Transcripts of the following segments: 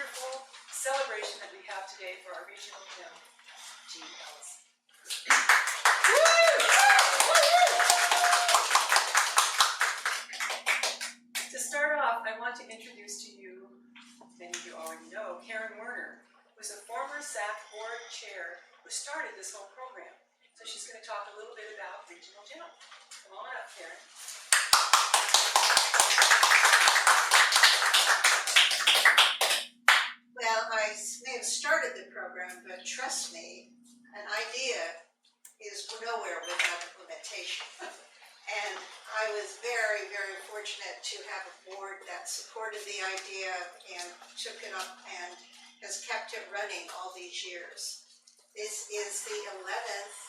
wonderful celebration that we have today for our regional gym, Jean Ellisen. To start off, I want to introduce to you, many of you already know, Karen Werner, who is a former SAC board chair who started this whole program. So she's going to talk a little bit about regional gym. Come on up, Karen. Well, I may have started the program, but trust me, an idea is nowhere without implementation. And I was very, very fortunate to have a board that supported the idea and took it up and has kept it running all these years. This is the 11th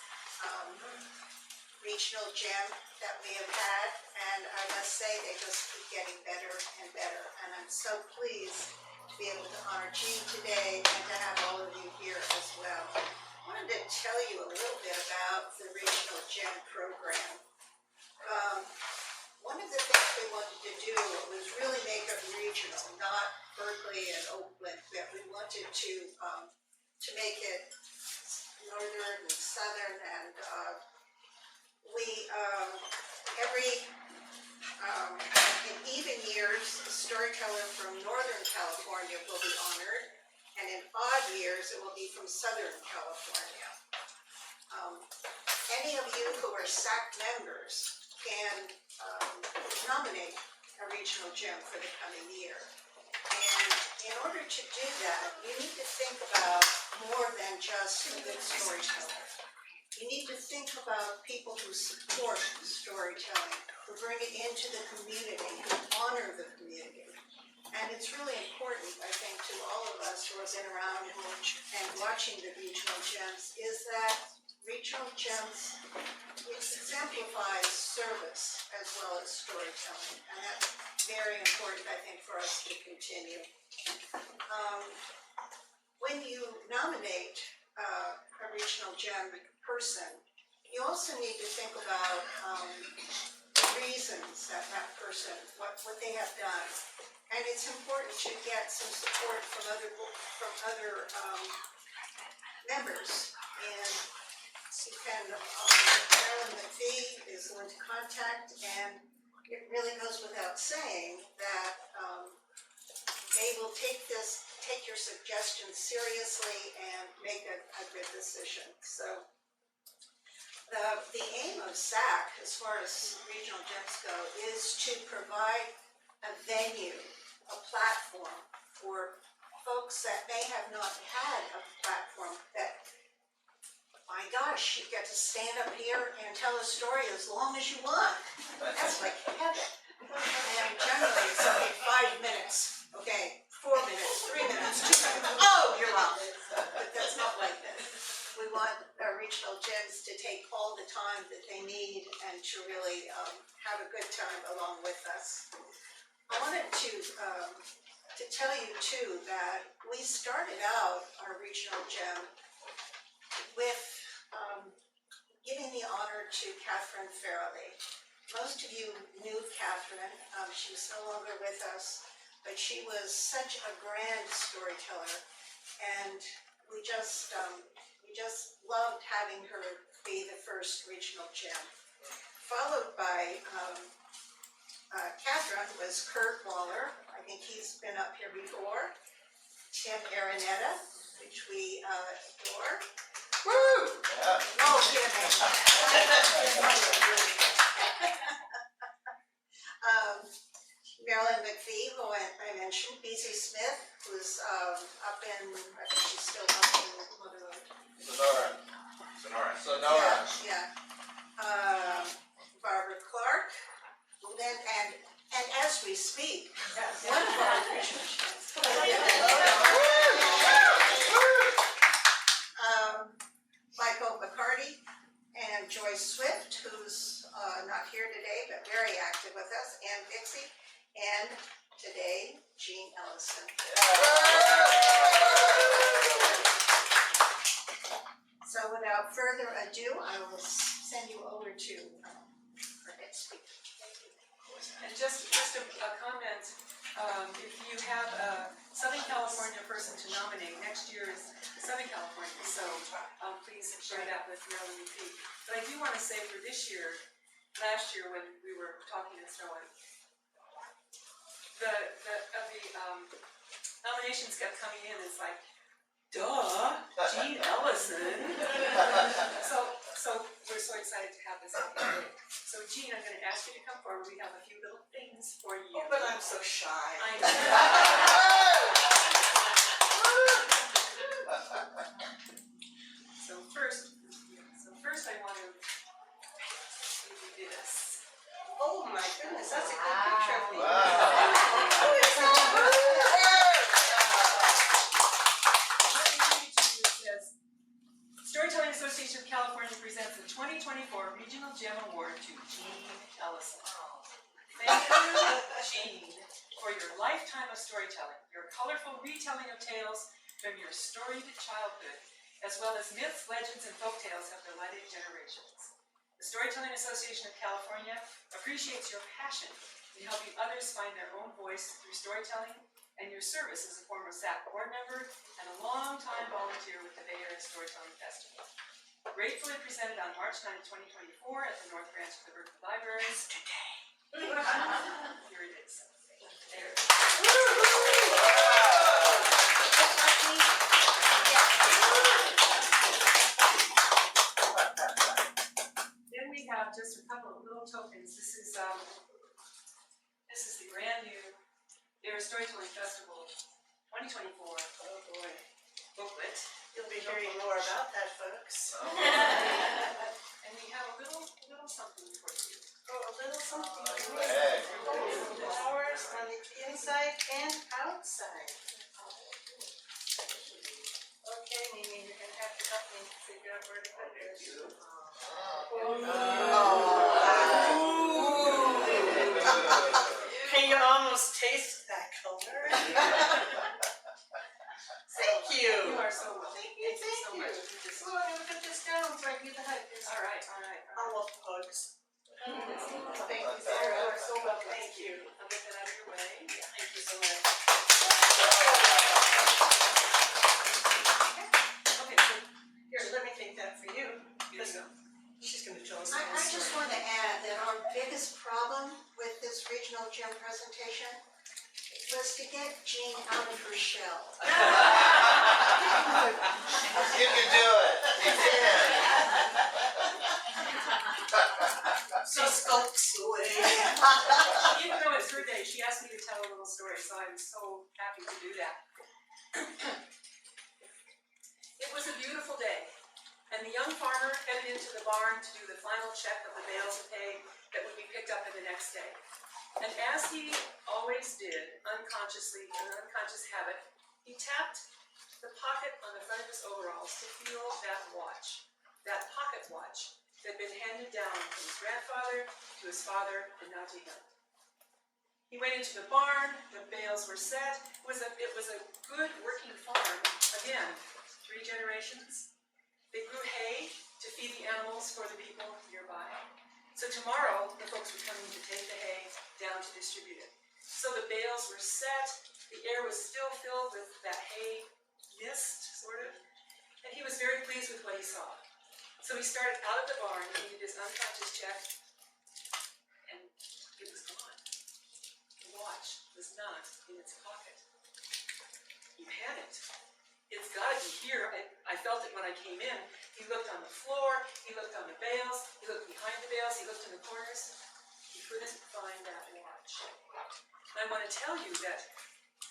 regional gym that we have had, and I must say they just keep getting better and better. And I'm so pleased to be able to honor Jean today and to have all of you here as well. I wanted to tell you a little bit about the regional gym program. One of the things we wanted to do was really make it regional, not Berkeley and Oakland, but we wanted to make it northern and southern, and in even years, a storyteller from Northern California will be honored, and in odd years, it will be from Southern California. Any of you who are SAC members can nominate a regional gym for the coming year. And in order to do that, you need to think about more than just a good storyteller. You need to think about people who support storytelling, who bring it into the community, who honor the community. And it's really important, I think, to all of us who have been around and watching the regional gyms, is that regional gyms, it exemplifies service as well as storytelling. And that's very important, I think, for us to continue. When you nominate a regional gym person, you also need to think about the reasons that person, what they have done. And it's important to get some support from other members. And you can, Marilyn McPhee is going to contact, and it really goes without saying that they will take your suggestions seriously and make a good decision. So the aim of SAC, as far as regional gyms go, is to provide a venue, a platform for folks that may have not had a platform that, my gosh, you get to stand up here and tell a story as long as you want. That's like heaven. And generally it's okay, 5 minutes, okay, 4 minutes, 3 minutes, 2 minutes. Oh, you're wrong. But that's not like this. We want our regional gyms to take all the time that they need and to really have a good time along with us. I wanted to tell you too that we started out our regional gym with giving the honor to Catherine Farrelly. Most of you knew Catherine. She was no longer with us, but she was such a grand storyteller, and we just loved having her be the first regional gym. Followed by Catherine was Kurt Waller. I think he's been up here before. Tim Araneta, which we adore. Woo! Yeah. No kidding. Marilyn McPhee, who I mentioned. BZ Smith, who's up in, I think she's still up in Sonora. Yeah. Barbara Clark. And as we speak, one of our regional gyms. Michael McCarty and Joyce Swift, who's not here today, but very active with us, and Dixie, and today, Jean Ellisen. So without further ado, I will send you over to our next speaker. Thank you. And just a comment, if you have a Southern California person to nominate, next year is Southern California, so please share that with Marilyn and Pete. But I do want to say for this year, last year when we were talking and so on, the nominations kept coming in. It's like, duh, Jean Ellisen. So we're so excited to have this happen. So Jean, I'm going to ask you to come forward. We have a few little things for you. Oh, but I'm so shy. I know. So first I want to give you this. Oh my goodness, that's a good picture of me. Wow. It says, Storytelling Association of California presents the 2024 Regional Gem Award to Jean Ellisen. Thank you, Jean, for your lifetime of storytelling, your colorful retelling of tales from your storied childhood, as well as myths, legends, and folk tales have delighted generations. The Storytelling Association of California appreciates your passion in helping others find their own voice through storytelling, and your service as a former SAC board member and a long-time volunteer with the Bay Area Storytelling Festival. Gratefully presented on March 9, 2024 at the North Branch of the Berkeley Library. Today. Here it is. There it is. Then we have just a couple of little tokens. This is the brand new Air Storytelling Festival 2024. Oh boy. Booklet. You'll be hearing more about that, folks. And we have a little something for you. Oh, a little something. Hey. Flowers on the inside and outside. Okay, Mimi, you're gonna have to help me figure out where to put this. Can you almost taste that color? Thank you. You are so welcome. Thank you so much. Oh, I'm gonna put this down so I can get the height. All right. I love hugs. Thank you, You Sarah. are so welcome. Thank you. I'll get that out of your way. Thank you so much. Okay, so Here, let me take that for you. here you go. She's gonna tell us. I just want to add that our biggest problem with this regional gym presentation was to get Jean out of her shell. You can do it. You can. She skulks away. Even though it's her day, she asked me to tell a little story, so I'm so happy to do that. It was a beautiful day, and the young farmer headed into the barn to do the final check of the bales of hay that would be picked up in the next day. And as he always did, unconsciously, an unconscious habit, he tapped the pocket on the front of his overalls to feel that watch, that pocket watch that had been handed down from his grandfather to his father and now to him. He went into the barn, the bales were set. It was a good working farm, again, 3 generations. They grew hay to feed the animals for the people nearby. So tomorrow, the folks were coming to take the hay down to distribute it. So the bales were set, the air was still filled with that hay mist, sort of, and he was very pleased with what he saw. So he started out of the barn, he did his unconscious check, and it was gone. The watch was not in its pocket. He panicked. It's gotta be here. I felt it when I came in. He looked on the floor, he looked on the bales, he looked behind the bales, he looked in the corners. He couldn't find that watch. And I want to tell you that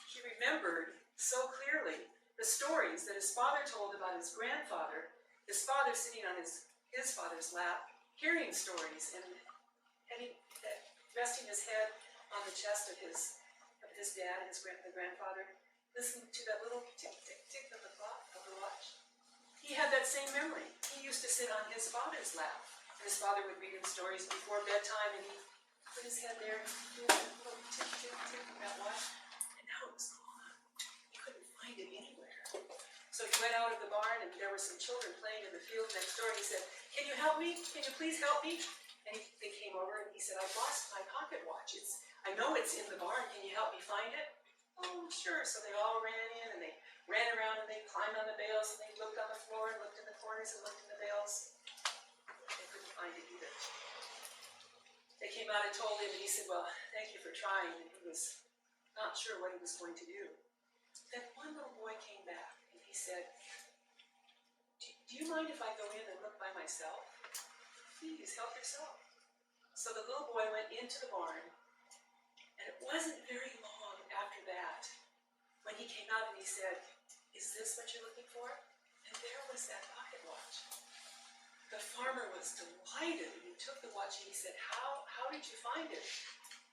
he remembered so clearly the stories that his father told about his grandfather, his father sitting on his father's lap, hearing stories and resting his head on the chest of his dad, the grandfather, listening to that little tick, tick, tick of the clock, of the watch. He had that same memory. He used to sit on his father's lap, and his father would read him stories before bedtime, and he put his head there and do that little tick, tick, tick of that watch, and now it was gone. He couldn't find it anywhere. So he went out of the barn, and there were some children playing in the field next door, and he said, "Can you help me? Can you please help me?" And And they came over and he said, "I lost my pocket watch. I know it's in the barn. Can you help me find it?" "Oh, sure." So they all ran in and they ran around and they climbed on the bales and they looked on the floor and looked in the corners and looked in the bales. They couldn't find it either. They came out and told him, and he said, "Well, thank you for trying." And he was not sure what he was going to do. Then one little boy came back and he said, Do you mind if I go in and look by myself?" "Please, help yourself." So the little boy went into the barn, and it wasn't very long after that when he came out and he said, "Is this what you're looking for?" And there was that pocket watch. The farmer was delighted, and he took the watch and he said, How did you find it?"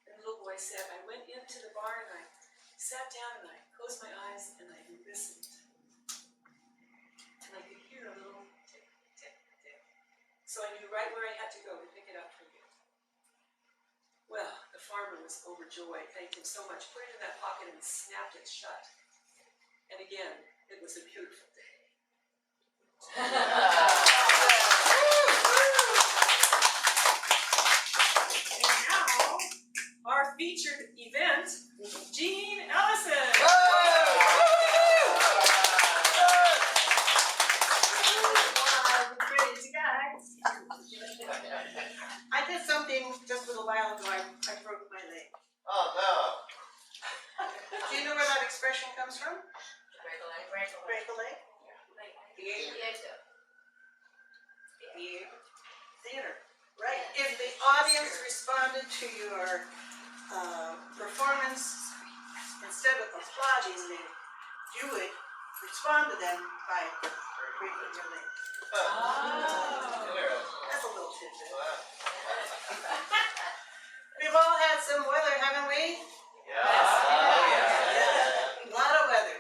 And the little boy said, "I went into the barn and I sat down and I closed my eyes and I listened. And I could hear a little tick, tick, tick. So I knew right where I had to go to pick it up for you." Well, the farmer was overjoyed, thanked him so much, put it in that pocket and snapped it shut. And again, it was a beautiful day. And now, our featured event, Jean Ellisen. I did something just a little while ago, I broke my leg. Oh, no. Do you know where that expression comes from? Break a leg. Break a leg? Theater. Right. If the audience responded to your performance, instead of applauding them, you would respond to them by breaking your leg. That's a little tidbit. We've all had some weather, haven't we? A lot of weather.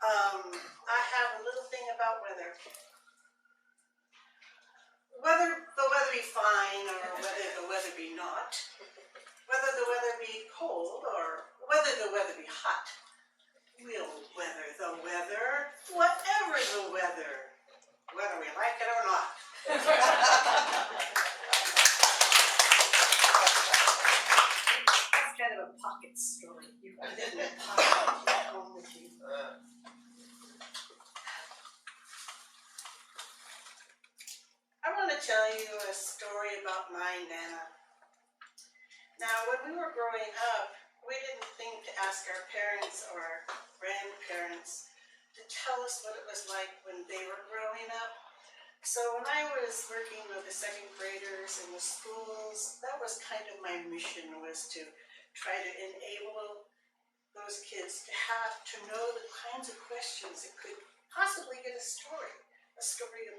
I have a little thing about weather. Whether the weather be fine or whether the weather be not, whether the weather be cold or whether the weather be hot, we'll weather the weather, whatever the weather, whether we like it or not. That's kind of a pocket story. You put it in a pocket at home with you. I want to tell you a story about my Nana. Now, when we were growing up, we didn't think to ask our parents or grandparents to tell us what it was like when they were growing up. So when I was working with the second graders in the schools, that was kind of my mission, was to try to enable those kids to know the kinds of questions that could possibly get a story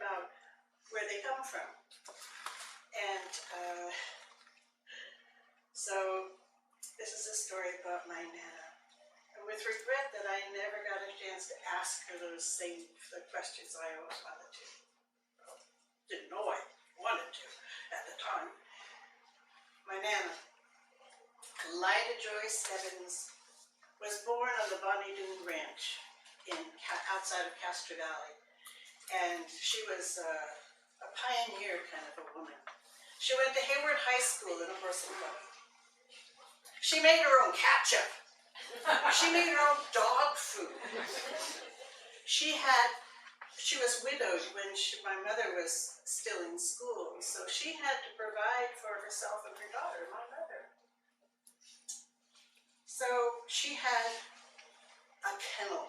about where they come from. And so this is a story about my Nana. And with regret that I never got a chance to ask her the questions I always wanted to. Didn't know I wanted to at the time. My Nana, Lyda Joyce Evans, was born on the Bonnie Doon Ranch outside of Castro Valley. And she was a pioneer kind of a woman. She went to Hayward High School in a horse and buggy. She made her own ketchup. She made her own dog food. She was widowed when my mother was still in school, so she had to provide for herself and her daughter, my mother. So she had a kennel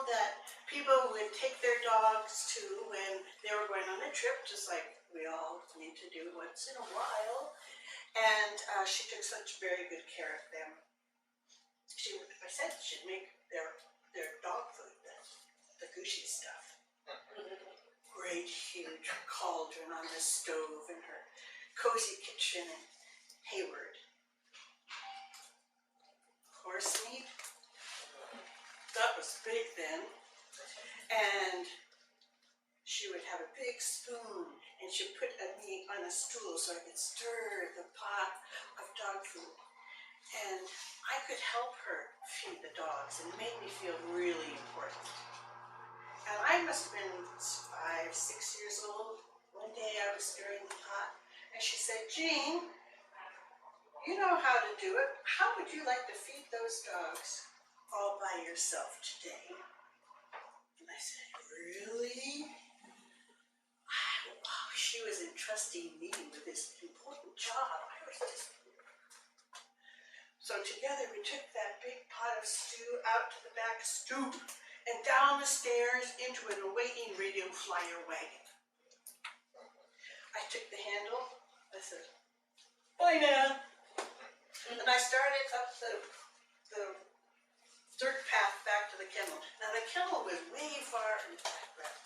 that people would take their dogs to when they were going on a trip, just like we all need to do once in a while. And she took such very good care of them. I said she'd make their dog food, the gushy stuff. Great huge cauldron on the stove in her cozy kitchen in Hayward. Horse meat, that was big then. And she would have a big spoon and she'd put me on a stool so I could stir the pot of dog food. And I could help her feed the dogs, and it made me feel really important. And I must have been 5, 6 years old. One day I was stirring the pot, she said, Jean, you know how to do it. How would you like to feed those dogs all by yourself today? And I said, really? Wow, she was entrusting me with this important job. So together we took that big pot of stew out to the back stoop and down the stairs into an awaiting radio flyer wagon. I took the handle, I said, bye now. And I started up the dirt path back to the kennel. Now the kennel was way far in the background,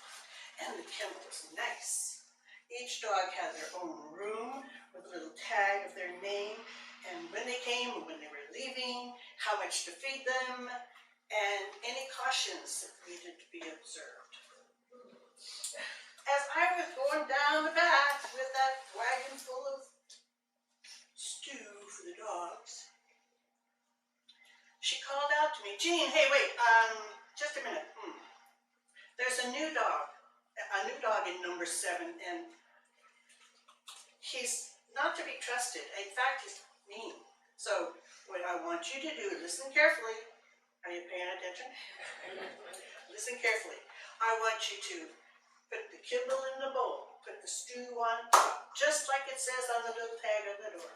and the kennel was nice. Each dog had their own room with a little tag of their name, and when they came and when they were leaving, how much to feed them, and any cautions that needed to be observed. As I was going down the path with that wagon full of stew for the dogs, she called out to me, Jean, hey, wait, just a minute. There's a new dog in number 7, and he's not to be trusted. In fact, he's mean. So what I want you to do, listen carefully. Are you paying attention? Listen carefully. I want you to put the kibble in the bowl, put the stew on top, just like it says on the little tag on the door.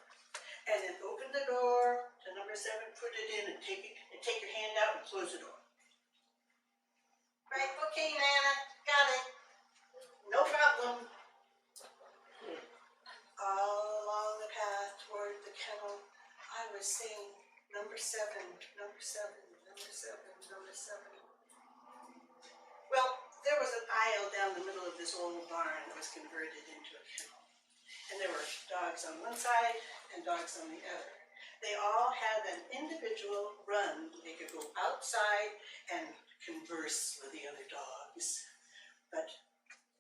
And then open the door to number 7, put it in and take your hand out and close the door. Right, okay, Nana, got it. No problem. All along the path toward the kennel, I was saying, number 7, number 7, number 7, number 7. Well, there was an aisle down the middle of this old barn that was converted into a kennel. And there were dogs on one side and dogs on the other. They all had an individual run. They could go outside and converse with the other dogs. But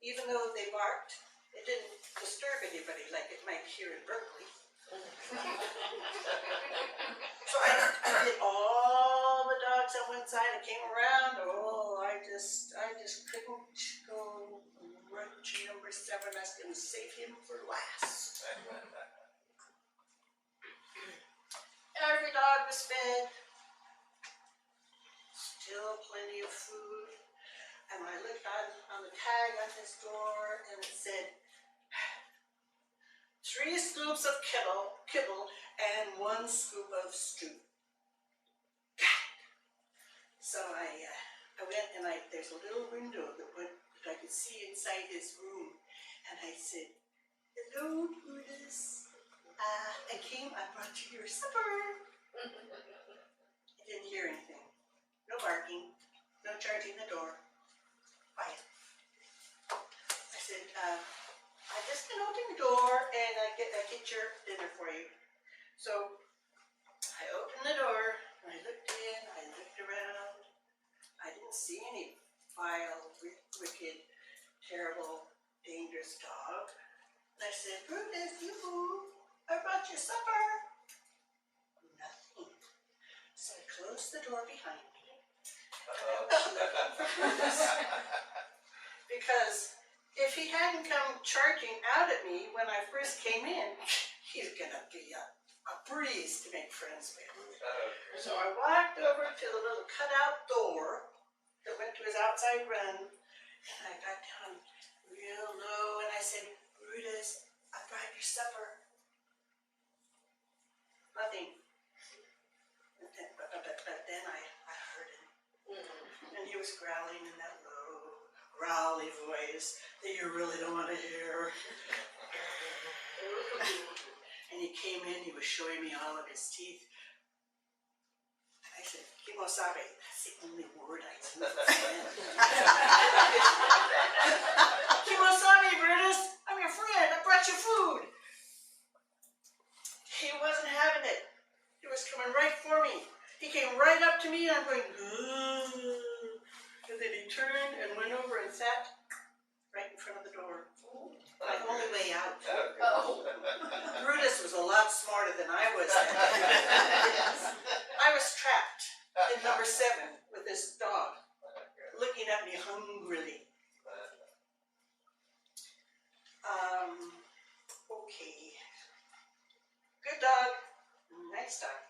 even though they barked, it didn't disturb anybody like it might here in Berkeley. So I did all the dogs on one side and came around. Oh, I just couldn't go right to number 7. I was going to save him for last. Every dog was fed. Still plenty of food. And I looked on the tag on his door and it said, 3 scoops of kibble and 1 scoop of stew. So I went and there's a little window that I could see inside his room. And I said, hello, Brutus. I brought you your supper. He didn't hear anything. No barking, no charging the door. Quiet. I said, I'm just gonna open the door and I get your dinner for you. So I opened the door and I looked in, I looked around. I didn't see any vile, wicked, terrible, dangerous dog. And I said, Brutus, I brought you supper. Nothing. So I closed the door behind me. Because if he hadn't come charging out at me when I first came in, he's gonna be a breeze to make friends with. So I walked over to the little cutout door that went to his outside run, and I got down real low and I said, Brutus, I brought your supper. Nothing. But then I heard him. And he was growling in that low, growly voice that you really don't want to hear. And he came in, he was showing me all of his teeth. And I said, Kimosabe, that's the only word I understand. Kimosabe, Brutus, I'm your friend, I brought you food. He wasn't having it. He was coming right for me. He came right up to me and I'm going, ugh. And then he turned and went over and sat right in front of the door. My only way out. Brutus was a lot smarter than I was. I was trapped in number 7 with this dog looking at me hungrily. Okay. good dog. Nice dog.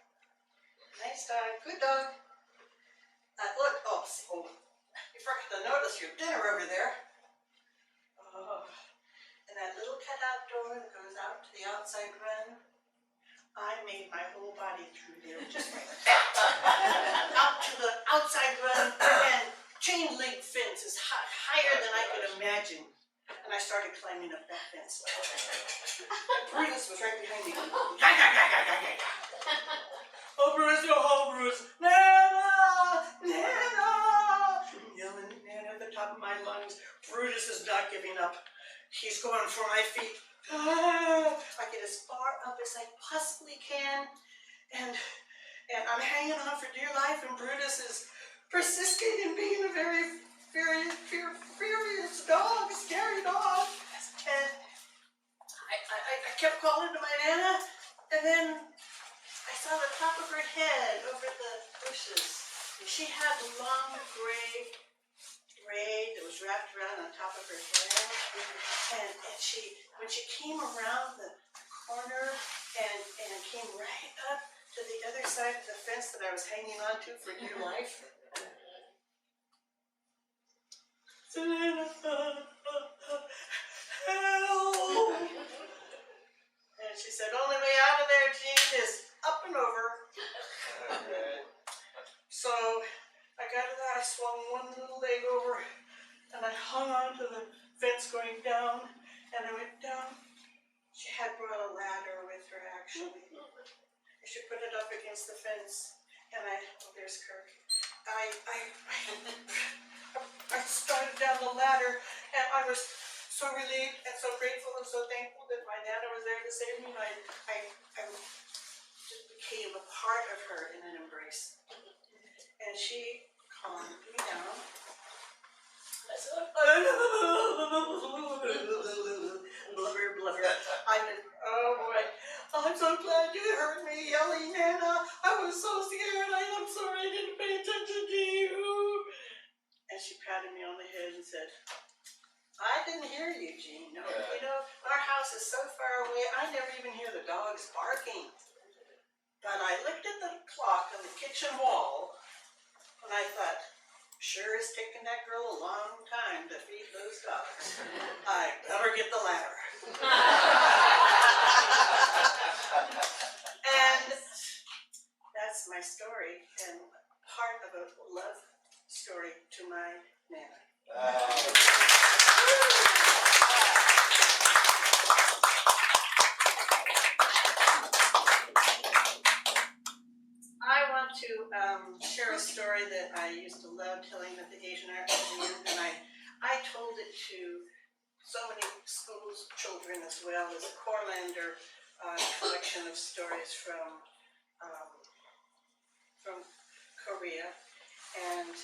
Nice dog. Good dog. Look, you forgot to notice your dinner over there. Oh, and that little cutout door that goes out to the outside run. I made my whole body through there just like that. Out to the outside run, and chain link fence is higher than I could imagine. And I started climbing up that fence. Bruce was right behind me. Oh, Bruce, go home, Bruce. Nana! Nana! Yelling Nana at the top of my lungs. Brutus is not giving up. He's going for my feet. I get as far up as I possibly can. And I'm hanging on for dear life, and Brutus is persisting in being a very, very furious dog, scary dog. And I kept calling to my Nana, and then I saw the top of her head over the bushes. And she had long gray braid that was wrapped around on top of her head. And when she came around the corner and came right up to the other side of the fence that I was hanging on to for dear life. Help! And she said, only way out of there, Jean, is up and over. So I swung one little leg over, and I hung on to the fence going down, and I went down. She had brought a ladder with her, actually. She put it up against the fence, and there's Kirk. I started down the ladder, and I was so relieved and so grateful and so thankful that my Nana was there to save me. I just became a part of her in an embrace. And she calmed me down. I said, blubber, blubber. Oh boy, I'm so glad you heard me yelling, Nana. I was so scared. I'm sorry I didn't pay attention to you. And she patted me on the head and said, I didn't hear you, Jean. No, you know, our house is so far away, I never even hear the dogs barking. But I looked at the clock on the kitchen wall, and I thought, sure is taking that girl a long time to feed those dogs. I better get the ladder. And that's my story, and part of a love story to my Nana. I want to share a story that I used to love telling at the Asian Art Museum, and I told it to so many schools, children, as well as a Corlander collection of stories from Korea. And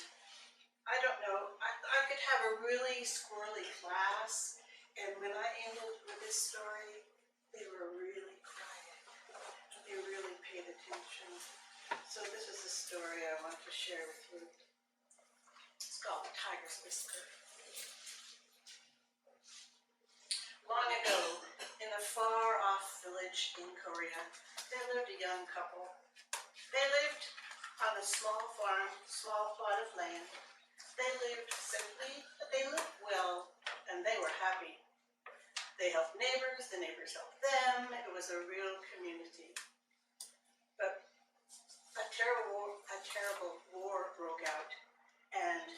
I don't know, I could have a really squirrely class, and when I ended with this story, they were really quiet. They really paid attention. So this is a story I want to share with you. It's called The Tiger's Whisper. Long ago, in a far-off village in Korea, there lived a young couple. They lived on a small farm, small plot of land. They lived simply, but they lived well, and they were happy. They helped neighbors, the neighbors helped them. It was a real community. But a terrible war broke out, and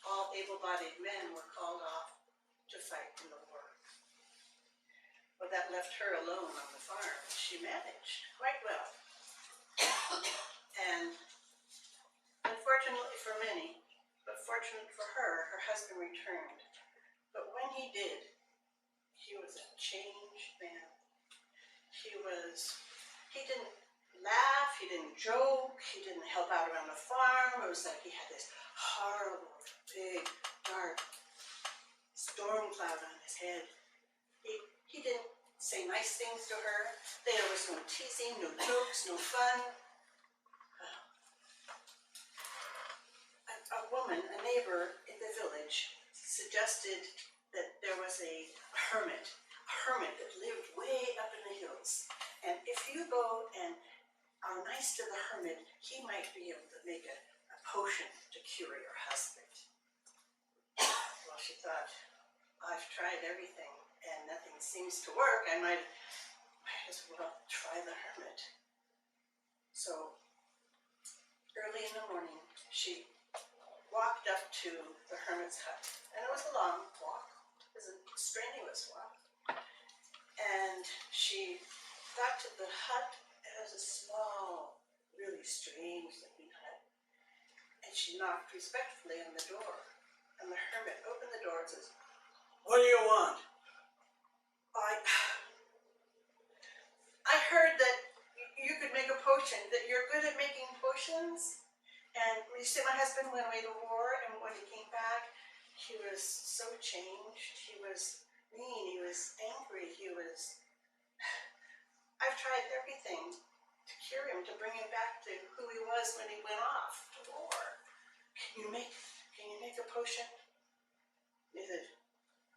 all able-bodied men were called off to fight in the war. Well, that left her alone on the farm. She managed quite well. And unfortunately for many, but fortunate for her, her husband returned. But when he did, he was a changed man. He didn't laugh, he didn't joke, he didn't help out around the farm. It was like he had this horrible, big, dark storm cloud on his head. He didn't say nice things to her. There was no teasing, no jokes, no fun. A woman, a neighbor in the village, suggested that there was a hermit, hermit that lived way up in the hills. And if you go and are nice to the hermit, he might be able to make a potion to cure your husband. Well, she thought, I've tried everything and nothing seems to work. I might as well try the hermit. So early in the morning, she walked up to the hermit's hut. And it was a long walk. It was a strenuous walk. And she got to the hut. It was a small, really strange looking hut. And she knocked respectfully on the door. And the hermit opened the door and says, "What do you want?" I heard that you could make a potion, that you're good at making potions. And you see, my husband went away to war, and when he came back, he was so changed. He was mean, he was angry, I've tried everything to cure him, to bring him back to who he was when he went off to war. Can you make a potion? He said,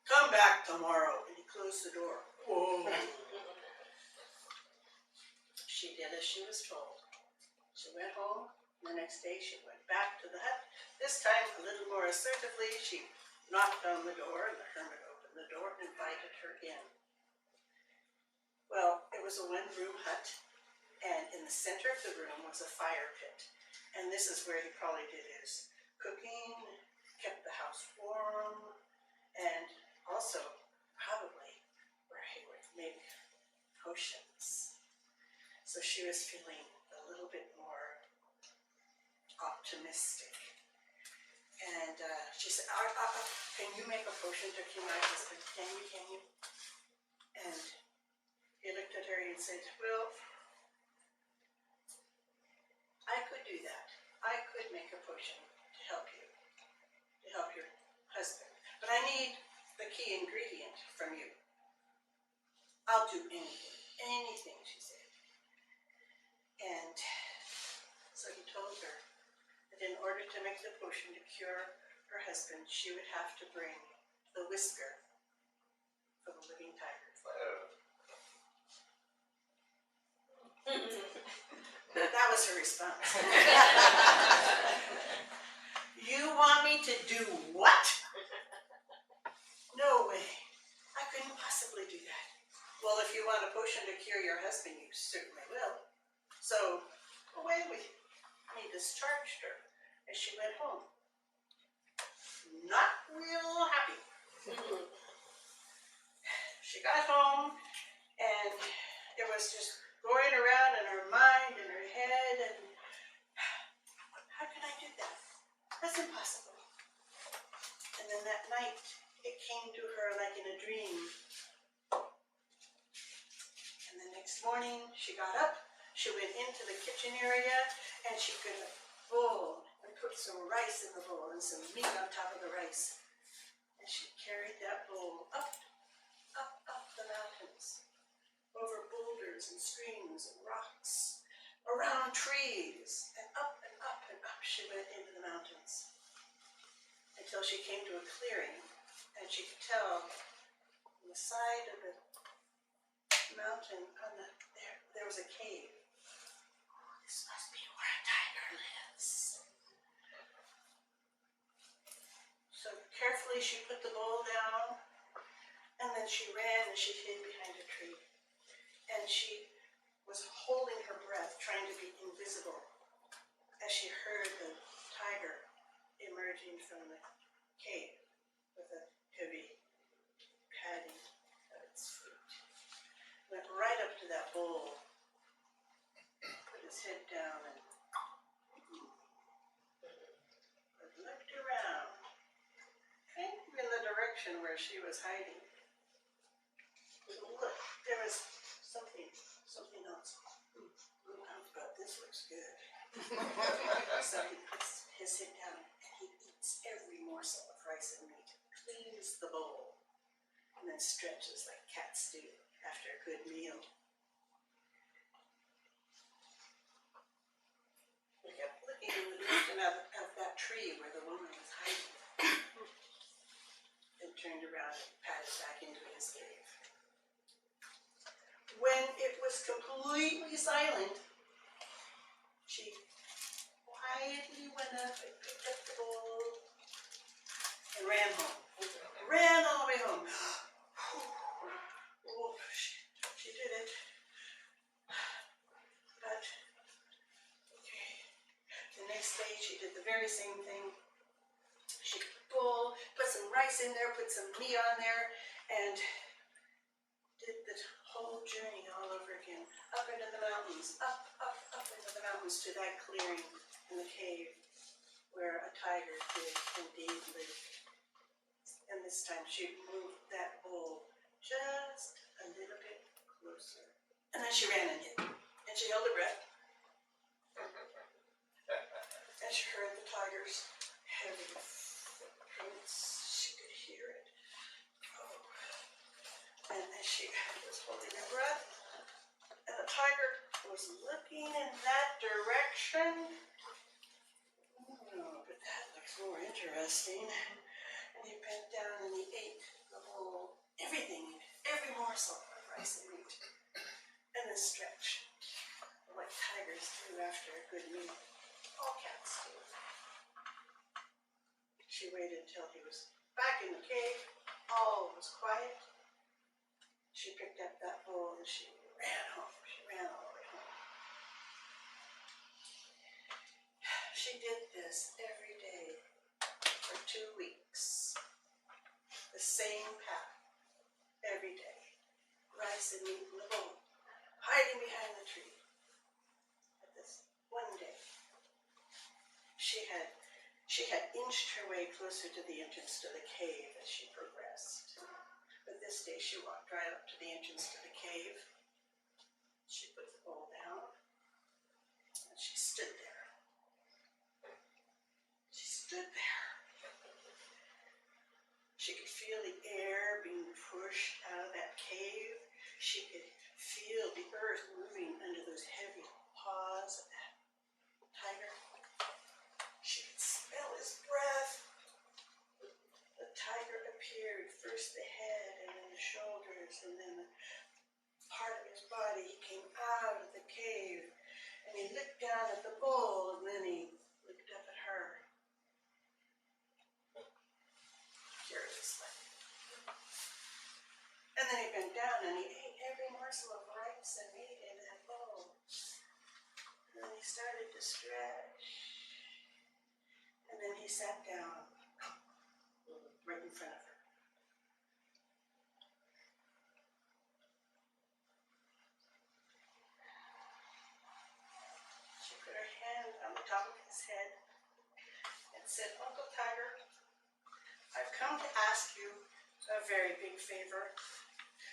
"Come back tomorrow," and he closed the door. Whoa. She did as she was told. She went home. The next day she went back to the hut. This time a little more assertively, she knocked on the door, and the hermit opened the door and invited her in. Well, it was a one-room hut, and in the center of the room was a fire pit. And this is where he probably did his cooking, kept the house warm, and also probably where he would make potions. So she was feeling a little bit more optimistic. And she said, "Can you make a potion to cure my husband? Can you? And he looked at her and said, "Well, I could do that. I could make a potion to help you, to help your husband. But I need the key ingredient from you. I'll do anything," she said. And so he told her that in order to make the potion to cure her husband, she would have to bring the whisker of a living tiger. That was her response. "You want me to do what?" "No way. I couldn't possibly do that." "Well, if you want a potion to cure your husband, you certainly will." So away with you. He discharged her as she went home. Not real happy. She got home, and it was just going around in her mind, in her head, and how can I do that? That's impossible. And then that night, it came to her like in a dream. And the next morning, she got up, she went into the kitchen area, and she got a bowl and put some rice in the bowl and some meat on top of the rice. And she carried that bowl up the mountains, over boulders and streams and rocks, around trees, and up she went into the mountains until she came to a clearing, and she could tell on the side of the mountain, there was a cave. This must be where a tiger lives. So carefully she put the bowl down, and then she ran and she hid behind a tree. And she was holding her breath, trying to be invisible, as she heard the tiger emerging from the cave with a heavy padding of its feet. Went right up to that bowl, put his head down, and looked around, kind of in the direction where she was hiding. Look, there was something else. But this looks good. So he puts his head down and he eats every morsel of rice and meat, cleans the bowl, and then stretches like cats do after a good meal. He kept looking in the direction of that tree where the woman was hiding. And turned around and padded back into his cave. when it was completely silent, she quietly went up and picked up the bowl and ran home. Ran all the way home. Oh, she did it. But, okay. The next day she did the very same thing. She took the bowl, put some rice in there, put some meat on there, and did the whole journey all over again. Up into the mountains, up into the mountains to that clearing in the cave where a tiger did indeed live. And this time she moved that bowl just a little bit closer. And then she ran and hid. And she held her breath. And she heard the tiger's heavy footprints. She could hear it. Oh. And as she was holding her breath, and the tiger was looking in that direction. Oh, but that looks more interesting. And he bent down and he ate the whole, everything, every morsel of rice and meat. And then stretched, like tigers do after a good meal. All cats do. She waited till he was back in the cave. All was quiet. She picked up that bowl and she ran home. She ran all the way home. She did this every day for 2 weeks. The same path every day. Rice and meat in the bowl, hiding behind the tree. But this one day, she had inched her way closer to the entrance to the cave as she progressed. But this day she walked right up to the entrance to the cave. She put the bowl down and she stood there. She stood there. She could feel the air being pushed out of that cave. She could feel the earth moving under those heavy paws of that tiger. She could smell his breath. The tiger appeared, first the head and then the shoulders and then the part of his body. He came out of the cave and he looked down at the bowl and then he looked up at her. Curiously. And then he bent down and he ate every morsel of rice and meat in that bowl. And then he started to stretch. And then he sat down right in front of her. She put her hand on the top of his head and said, "Uncle Tiger, I've come to ask you a very big favor.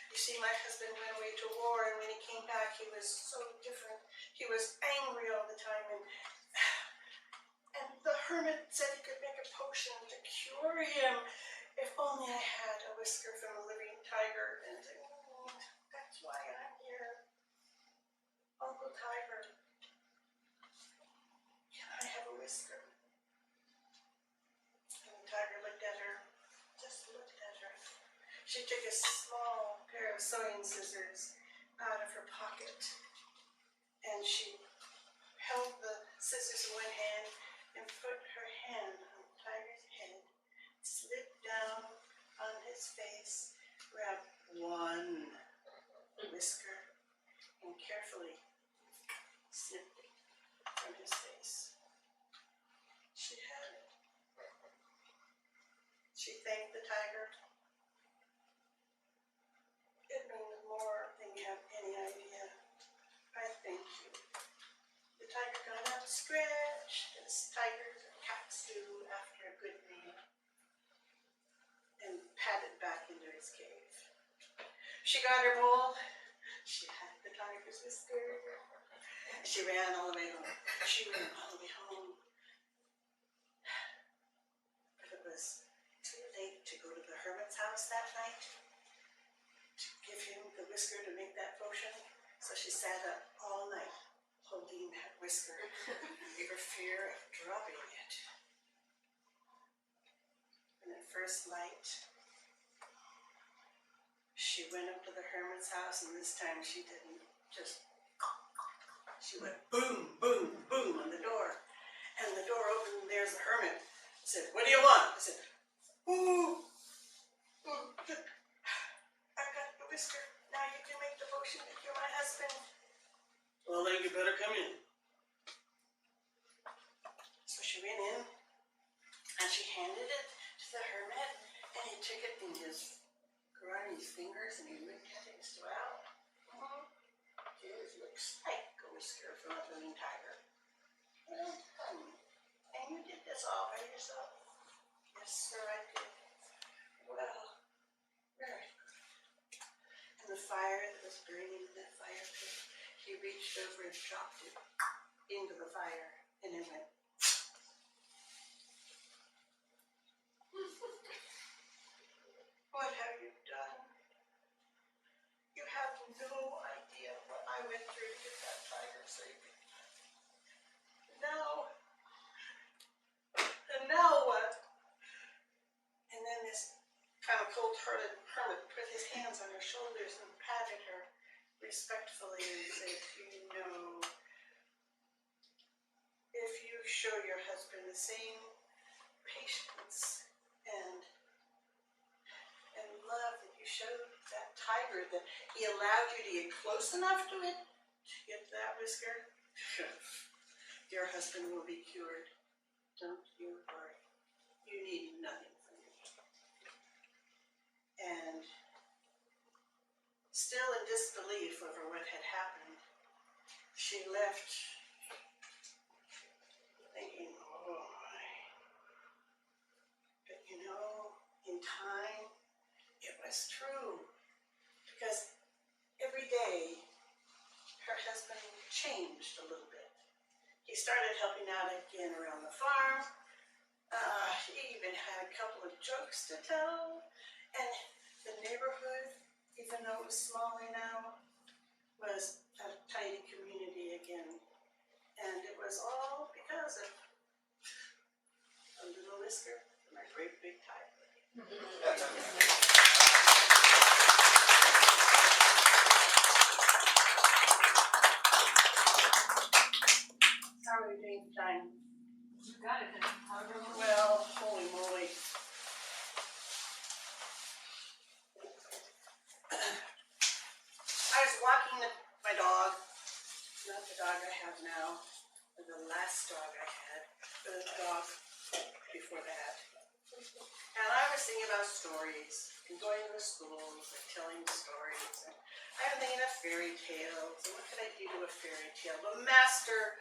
You see, my husband went away to war, and when he came back, he was so different. He was angry all the time, and the hermit said he could make a potion to cure him if only I had a whisker from a living tiger, and that's why I'm here. Uncle Tiger, can I have a whisker?" And the tiger looked at her, just looked at her. She took a small pair of sewing scissors out of her pocket, and she held the scissors in one hand and put her hand on the tiger's head, slipped down on his face, grabbed one whisker, and carefully snipped it from his face. She had it. She thanked the tiger. It means more than you have any idea. I thank you. The tiger got up, stretched, as tigers and cats do after a good meal, and padded back into his cave. She got her bowl. She had the tiger's whisker. She ran all the way home. She ran all the way home. But it was too late to go to the hermit's house that night to give him the whisker to make that potion. So she sat up all night holding that whisker for fear of dropping it. And at first light, she went up to the hermit's house, and this time she didn't just, she went boom, boom, boom on the door. And the door opened, and there's the hermit. I said, what do you want? I said, ooh, I got the whisker. Now you can make the potion that you're my husband. Well, then you better come in. So she went in, and she handed it to the hermit, and he took it in his fingers, and he looked at it and said, well, it looks like a whisker from a living tiger. Well done. And you did this all by yourself? Yes, sir, I did. Well, very good. And the fire that was burning in that fire pit, he reached over and dropped it into the fire, and it went. What have you done? You have no idea what I went through to get that tiger safe. Now what? And then this kind of cold-hearted hermit put his hands on her shoulders and patted her respectfully and said, you know, if you show your husband the same patience and love that you showed that tiger, that he allowed you to get close enough to it to get that whisker, your husband will be cured. Don't you worry. You need nothing from me. And still in disbelief over what had happened, she left thinking, oh my. But you know, in time, it was true. Because every day, her husband changed a little bit. He started helping out again around the farm. He even had a couple of jokes to tell. And the neighborhood, even though it was smaller now, was a tidy community again. And it was all because of a little whisker and a great big tiger. How are we doing time? You got it then. However long. Well, holy moly. I was walking my dog, not the dog I have now, but the last dog I had, the dog before that. And I was thinking about stories, and going to the schools and telling stories. And I was thinking of fairy tales, and what could I do to a fairy tale? The master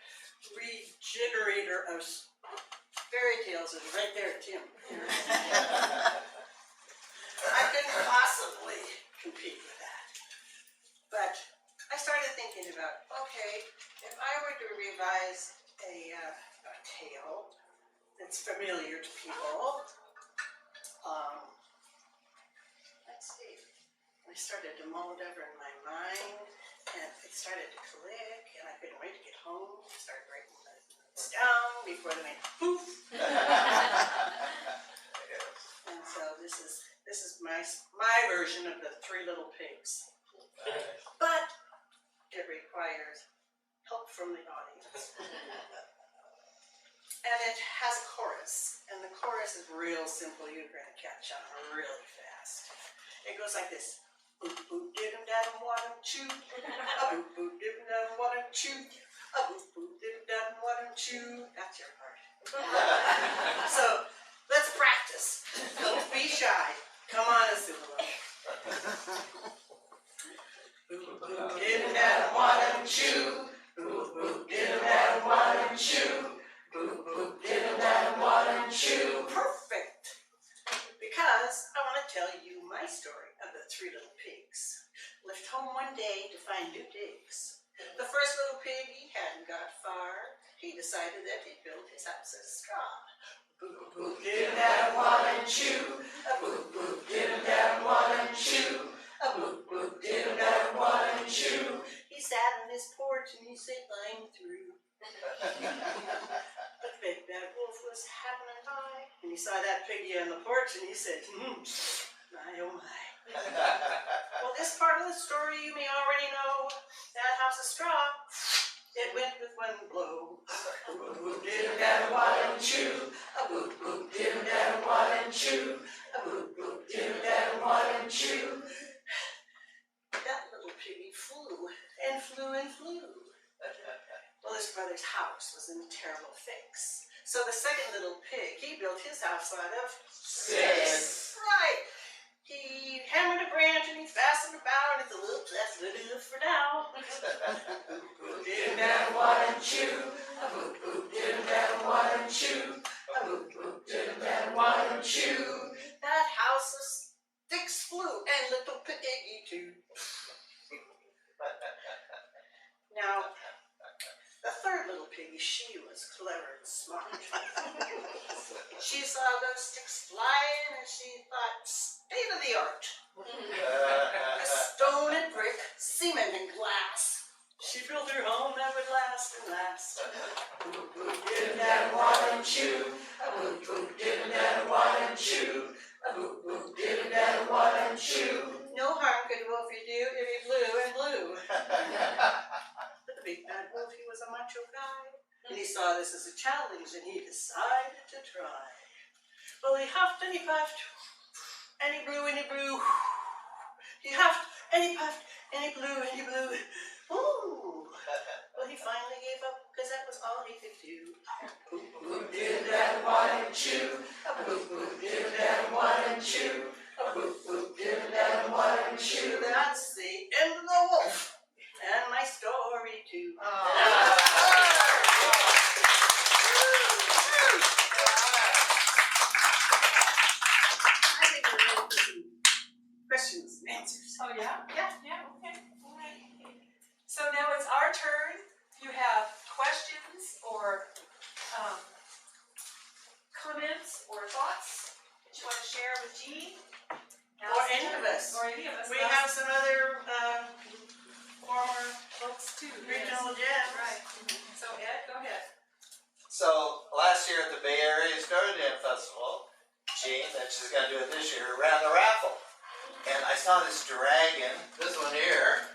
regenerator of fairy tales is right there, Tim. I couldn't possibly compete with that. But I started thinking about, okay, if I were to revise a tale that's familiar to people, let's see. I started to mull it over in my mind, and it started to click, and I couldn't wait to get home. I started writing it down before they went poof. And so this is my version of the Three Little Pigs. But it requires help from the audience. And it has a chorus, and the chorus is real simple. You're going to catch on really fast. It goes like this. Boop, boop, diddum, daddum, wadum, choo. A boop, boop, diddum, daddum, wadum, choo. A boop, boop, diddum, daddum, wadum, choo. That's your part. So, let's practice. Don't be shy. Come on, Azula. Boop, boop, diddum, daddum, wadum, choo. Boop, boop, diddum, daddum, wadum, choo. Boop, boop, diddum, daddum, wadum, choo. Perfect. Because I want to tell you my story of the Three Little Pigs. Left home one day to find new digs. The first little pig, he hadn't got far. He decided that he'd build his house of straw. Boop, boop, diddum, daddum, wadum, choo. A boop, boop, diddum, daddum, wadum, choo. A boop, boop, diddum, daddum, wadum, choo. He sat on his porch and he said, I'm through. The big bad wolf was having a pie, and he saw that piggy on the porch, and he said, my oh my. Well, this part of the story you may already know. That house of straw, it went with one blow. A boop boop diddle daddle waddle chew. A boop boop diddle daddle waddle chew. A boop boop diddle daddle waddle chew. That little piggy flew and flew and flew. Well, his brother's house was in a terrible fix. So the second little pig, he built his house out of Sticks. Right. He hammered a branch and he fastened a bough and it's that's good enough for now. Boop boop diddle daddle waddle chew. A boop boop diddle daddle waddle chew. A boop boop diddle daddle waddle chew. That house of sticks flew and little piggy too. Now, the third little piggy, she was clever and smart. She saw those sticks flying and she thought, state of the art. Stone and brick, cement and glass. She built her home that would last and last. Boop boop diddle daddle waddle chew. A boop boop diddle daddle waddle chew. A boop boop diddle daddle waddle chew. No harm could Wolf you do if he blew and blew. But the big bad wolf, he was a macho guy. And he saw this as a challenge and he decided to try. Well, he huffed and he puffed. And he blew and he blew. He huffed and he puffed and he blew and he blew. Ooh. Well, he finally gave up because that was all he could do. Boop boop diddle daddle waddle chew. A boop boop diddle daddle waddle chew. A boop boop diddle daddle waddle chew. That's the end of the wolf and my story too. I think we're ready for some questions and answers. Oh, yeah? Yeah. Yeah, okay, all right. So now it's our turn. If you have questions or comments or thoughts that you want to share with Jean. now's Or the any time. of us. Or any of us. We now's have some other former folks too. regional Yes. gems. Right. So Ed, go ahead. So last year at the Bay Area Story Jam Festival, Jean, and she's gonna do it this year, ran the raffle. And I saw this dragon, this one here,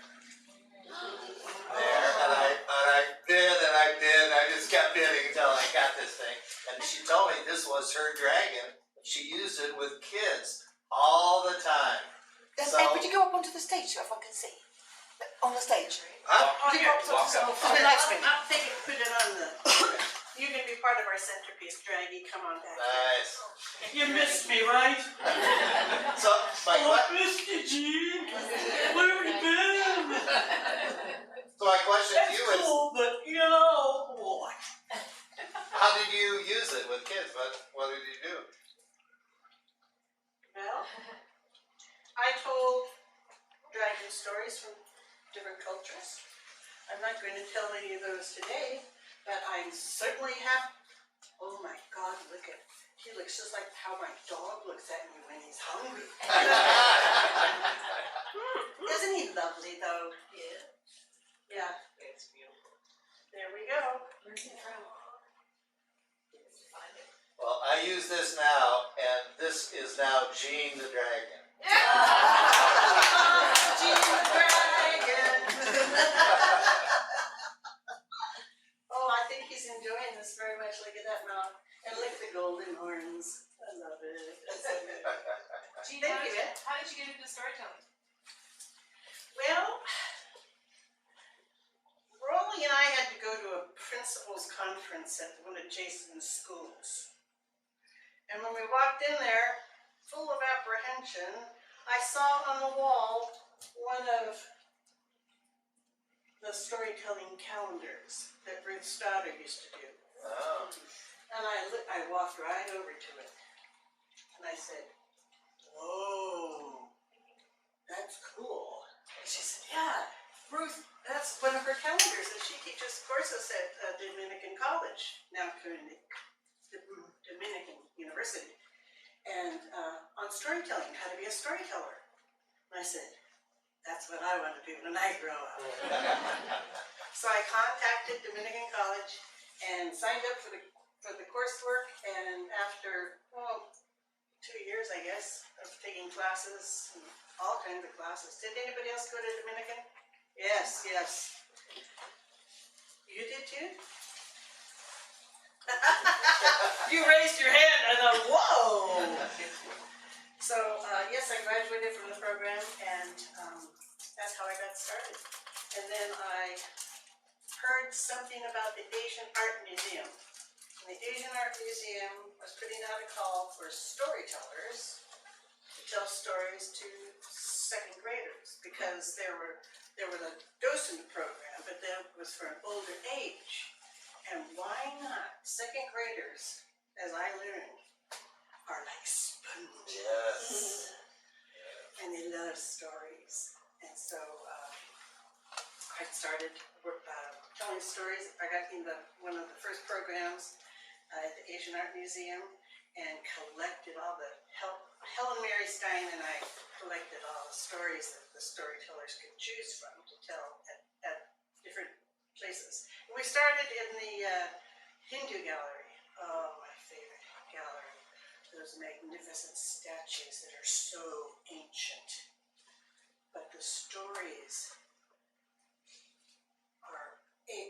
there, and I bid and I bid and I just kept bidding until I got this thing. And she told me this was her dragon. She used it with kids all the time. So- Ed, would you go up onto the stage so everyone can see? On the stage. Huh? Oh, Would you here. go up to Walk on the live stream? I'll take it and put it on the. You can be part of our centerpiece, Draggy. Come on back. Nice. You missed me, right? So my missed you, Gene. Where have you been? so my question to you is, but you know what? how did you use it with kids? What did you do? Well, I told dragon stories from different cultures. I'm not going to tell any of those today, but I certainly have. Oh my God, look at. He looks just like how my dog looks at me when he's hungry. Isn't he lovely though? Yeah. Yeah. It's beautiful. There we go. Where's he from? Well, I use this now, and this is now Gene the Dragon. Gene the Dragon. Oh, I think he's enjoying this very much. Look at that mouth. And look at the golden horns. I love it. Jean, Thank you, Ed. how did you get into storytelling? Well, Rolly and I had to go to a principal's conference at one of Jason's schools. And when we walked in there, full of apprehension, I saw on the wall one of the storytelling calendars that Ruth Stoddard used to do. Oh. And I walked right over to it. And I said, whoa, that's cool. And she said, yeah, Ruth, that's one of her calendars. And she teaches courses at Dominican College, now Dominican University. And on storytelling, how to be a storyteller. And I said, that's what I want to do when I grow up. So I contacted Dominican College and signed up for the coursework, and after 2 years, I guess, of taking classes and all kinds of classes. Did anybody else go to Dominican? Yes, yes. You did too? You raised your hand, I thought, whoa! So, yes, I graduated from the program, and that's how I got started. And then I heard something about the Asian Art Museum. And the Asian Art Museum was putting out a call for storytellers to tell stories to second graders, because there was a docent program, but that was for an older age. And why not? Second graders, as I learned, are like sponges. Yes. And they love stories. And so I started telling stories. I got in one of the first programs at the Asian Art Museum and collected all the Helen Mary Stein and I collected all the stories that the storytellers could choose from to tell at different places. We started in the Hindu gallery. Oh, my favorite gallery. Those magnificent statues that are so ancient. But the stories are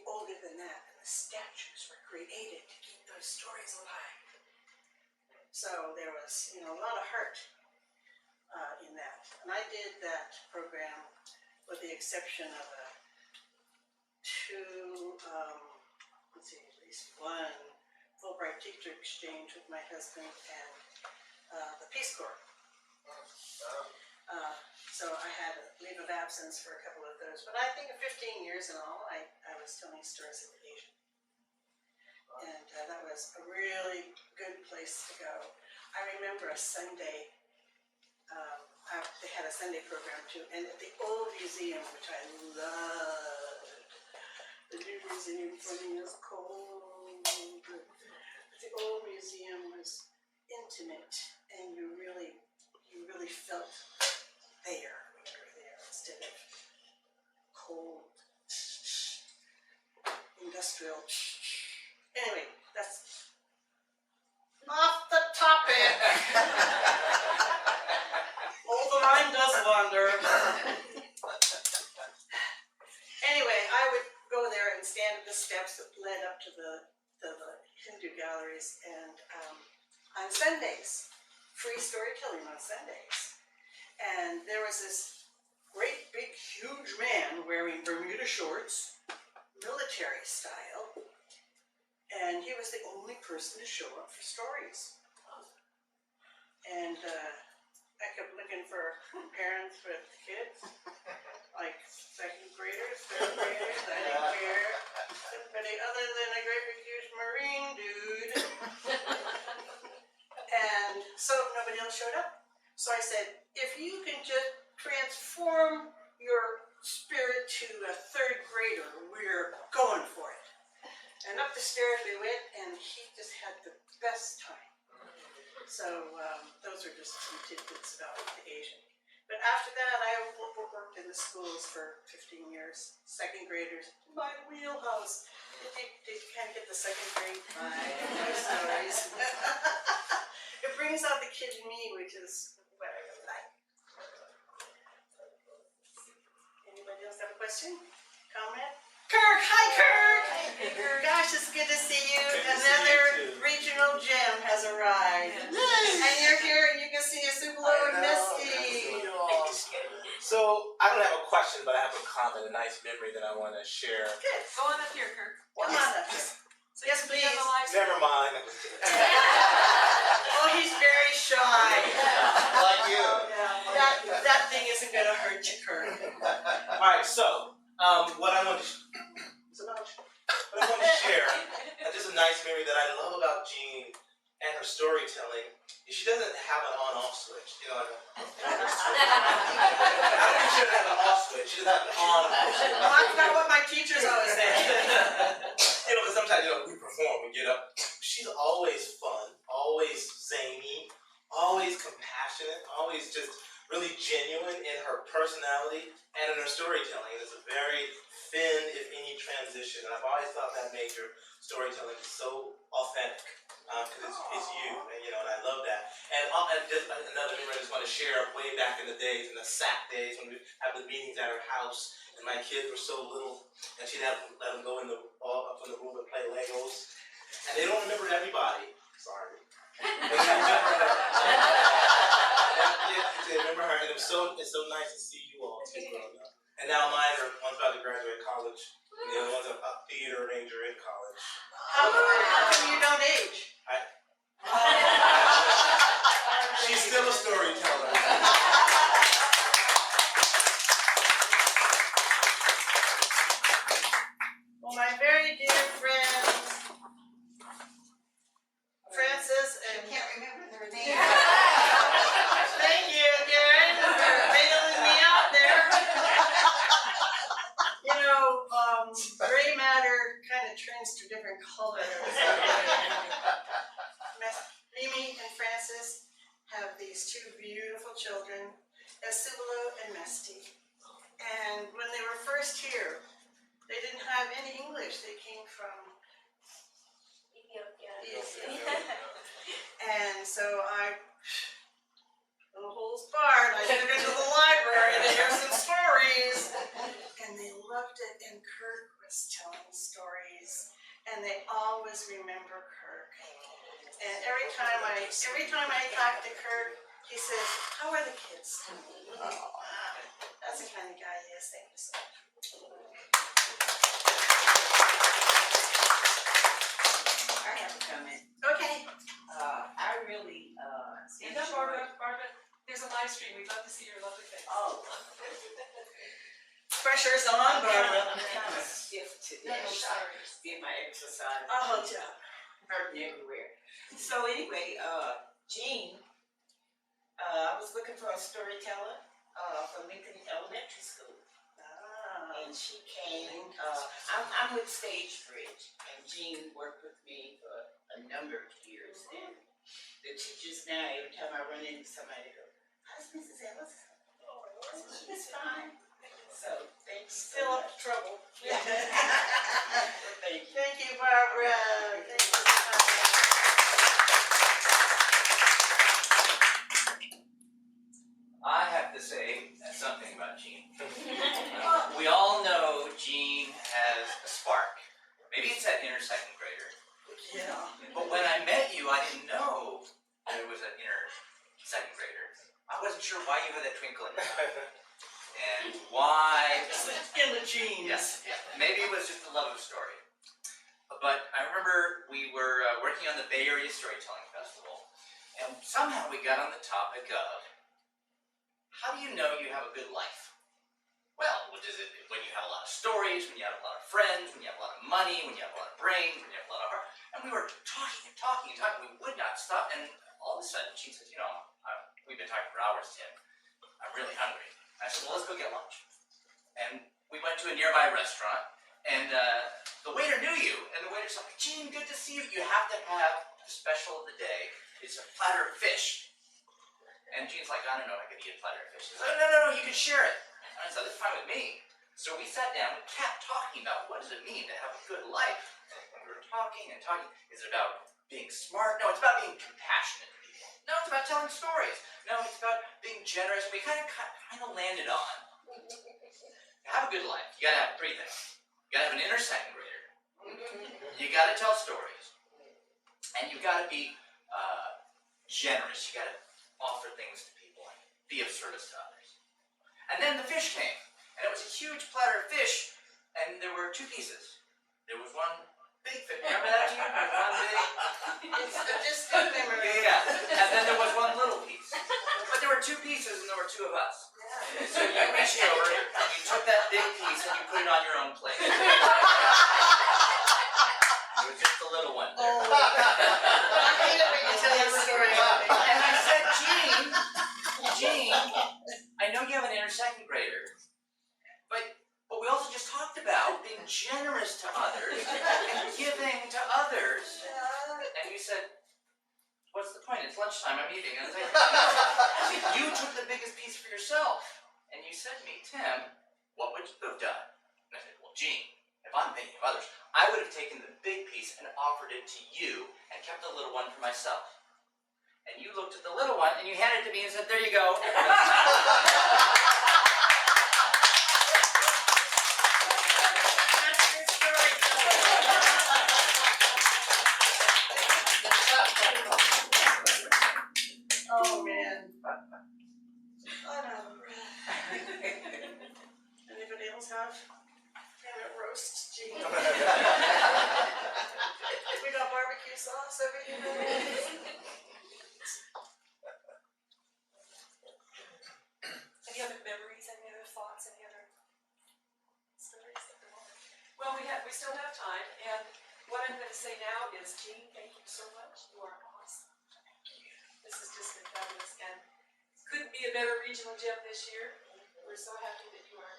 older than that, and the statues were created to keep those stories alive. So there was, a lot of heart in that. And I did that program with the exception of at least one Fulbright teacher exchange with my husband and the Peace Corps. So I had a leave of absence for a couple of those, but I think 15 years in all, I was telling stories at the Asian. And that was a really good place to go. I remember a Sunday, they had a Sunday program too, and at the old museum, which I loved, the new museum for me is cold. The old museum was intimate, and you really felt there when you were there instead of cold, industrial. Anyway, that's off the topic. Oh, the mind does wander. Anyway, I would go there and stand at the steps that led up to the Hindu galleries, and on Sundays, free storytelling on Sundays. And there was this great big huge man wearing Bermuda shorts, military style, and he was the only person to show up for stories. And I kept looking for parents with kids, like second graders, third graders, I didn't care. Anybody other than a great big huge Marine dude. And so nobody else showed up. So I said, if you can just transform your spirit to a third grader, we're going for it. And up the stairs we went, and he just had the best time. So those are just some tidbits about the Asian. But after that, I worked in the schools for 15 years. Second graders, my wheelhouse. Did you kind of get the second grade vibe in my stories? It brings out the kid in me, which is what I really like. Anybody else have a question? Comment? Kirk! Hi, Kirk! Hey, Kirk. Gosh, it's good to see you. Good to see Another you too. regional gem has arrived. And you're here and you can see us super low and misty. So I don't have a question, but I have a comment, a nice memory that I want to share. Good. Go on up here, Kirk. Come on up. So Yes, you can be on the live stream. Never mind. Oh, he's very shy. Like you. That thing isn't gonna hurt you, Kirk. All right, so what I want to share, just a nice memory that I love about Jean and her storytelling is she doesn't have an on-off switch. You know, I don't think she doesn't have an off switch. She doesn't have an on-off switch. Well, that's not what my teachers always say. Because sometimes, we perform, we get up. She's always fun, always zany, always compassionate, always just really genuine in her personality and and in her storytelling, it's a very thin, if any, transition. And I've always thought that made your storytelling so authentic, because it's you, and and I love that. And just another memory I just want to share way back in the days, in the SAC days, when we have the meetings at her house, and my kids were so little, and she'd have to let them go in up in the room and play Legos, and they don't remember everybody. Sorry. They remember her. They remember her, and it's so nice to see you all too grown up. And now one's about to graduate college, and the other one's a theater major in college. How come you don't age? She's still a storyteller. Well, my very dear friends, Francis I and can't remember their name. thank you, Karen, for bailing me out there. Gray matter kind of turns to different colors. Mimi and Francis have these two beautiful children, Esibolo and Mesty. And when they were first here, they didn't have any English. They came from Ethiopia. And so little holes barred, I took it to the library to hear some stories. And they loved it, and Kirk was telling stories, and they always remember Kirk. And every time I talk to Kirk, he says, "How are the kids?" That's the kind of guy he is. Thank you so much. I have a comment. Okay. I really, Stand up, Barbara, there's a live stream, we'd love to see your lovely face. Oh. Pressure's on, Barbara. I'm kind of stiff today. Sorry. Get my exercise. I'll hold you up. Hurting everywhere. So anyway, Jean, I was looking for a storyteller, for Lincoln Elementary School. And she came, I'm with Stage Bridge, and Jean worked with me for a number of years. And the teachers now, every time I run into somebody, they go, "How's Mrs. Ellison?" She's fine. So, thank you so Still up much. to trouble. Yeah. Thank you. Thank you, Barbara. Thank you so much. I have to say something about Jean. We all know Jean has a spark. Maybe it's that inner second grader. Yeah. But when I met you, I didn't know there was an inner second grader. I wasn't sure why you had that twinkle in your eye. And why. It's in the genes. Yes, maybe it was just the love of story. But I remember we were working on the Bay Area Storytelling Festival, and somehow we got on the topic of, how do you know you have a good life? Well, what is it when you have a lot of stories, when you have a lot of friends, when you have a lot of money, when you have a lot of brains, when you have a lot of heart? And we were talking and talking and talking. We would not stop. And all of a sudden, she says, we've been talking for hours, Tim. I'm really hungry. I said, well, let's go get lunch. And we went to a nearby restaurant, and the waiter knew you. And the waiter's like, Jean, good to see you. You have to have the special of the day. It's a platter of fish. And Jean's like, I don't know if I could eat a platter of fish. She's like, no, you can share it. And I said, that's fine with me. So we sat down and kept talking about what does it mean to have a good life. And we were talking and talking. Is it about being smart? No, it's about being compassionate to people. No, it's about telling stories. No, it's about being generous. We kind of landed on, to have a good life, you gotta have three things. You gotta have an inner second grader. You gotta tell stories. And you gotta be generous. You gotta offer things to people and be of service to others. And then the fish came. And it was a huge platter of fish. And there were two pieces. There was one big fish. Remember that, Gene? There was one big. It's a distant memory. Yeah. And then there was one little piece. But there were two pieces and there were two of us. And so you reached over and you took that big piece and you put it on your own plate. It was just a little one there. I hate it when you tell your story. And I said, Jean, I know you have an inner second grader, but we also just talked about being generous to others and giving to others. And you said, what's the point? It's lunchtime, I'm eating. And I was like, you took the biggest piece for yourself. And you said to me, Tim, taken the big piece and offered it to you and kept the little one for myself. And you looked at the little one and you handed it to me and said, there you go. Oh, man. I'm out of breath. Anybody else have favorite roast, Jean? We got barbecue sauce, everything. Any other memories, any other thoughts, any other stories at the moment? Well, we still have time, and what I'm gonna say now is, Jean, thank you so much, you are awesome. This has just been fabulous, and couldn't be a better regional gem this year. We're so happy that you are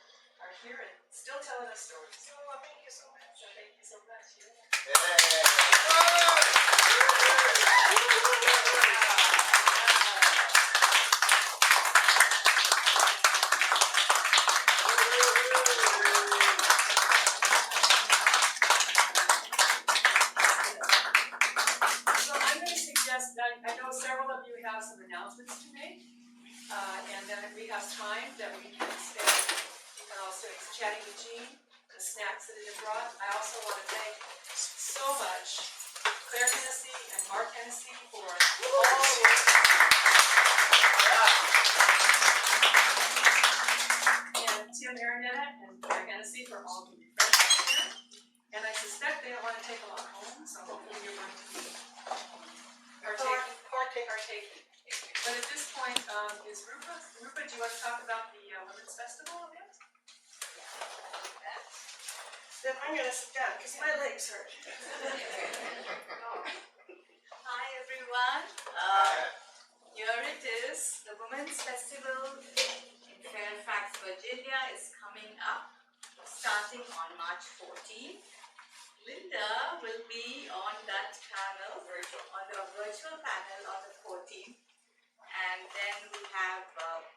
here and still telling us stories. Oh, thank you so much. So thank you so much, I know several of you have some announcements to make, and then if we have time that we can stay, you can all stay chatting with Jean, the snacks that it brought. I also want to thank so much Claire Hennessy and Mark Hennessy for all the work. And Tim Araneta and Claire Hennessy for all the refreshments here. And I suspect they don't want to take a lot home, so hopefully you're going to partaking. But at this point, is Rupa, do you want to talk about the Women's Festival event? Then I'm gonna sit down, because my legs hurt. Hi everyone, here it is, the Women's Festival in Fairfax, Virginia is coming up, starting on March 14th. Linda will be on that panel, on the virtual panel on the 14th. And then we have the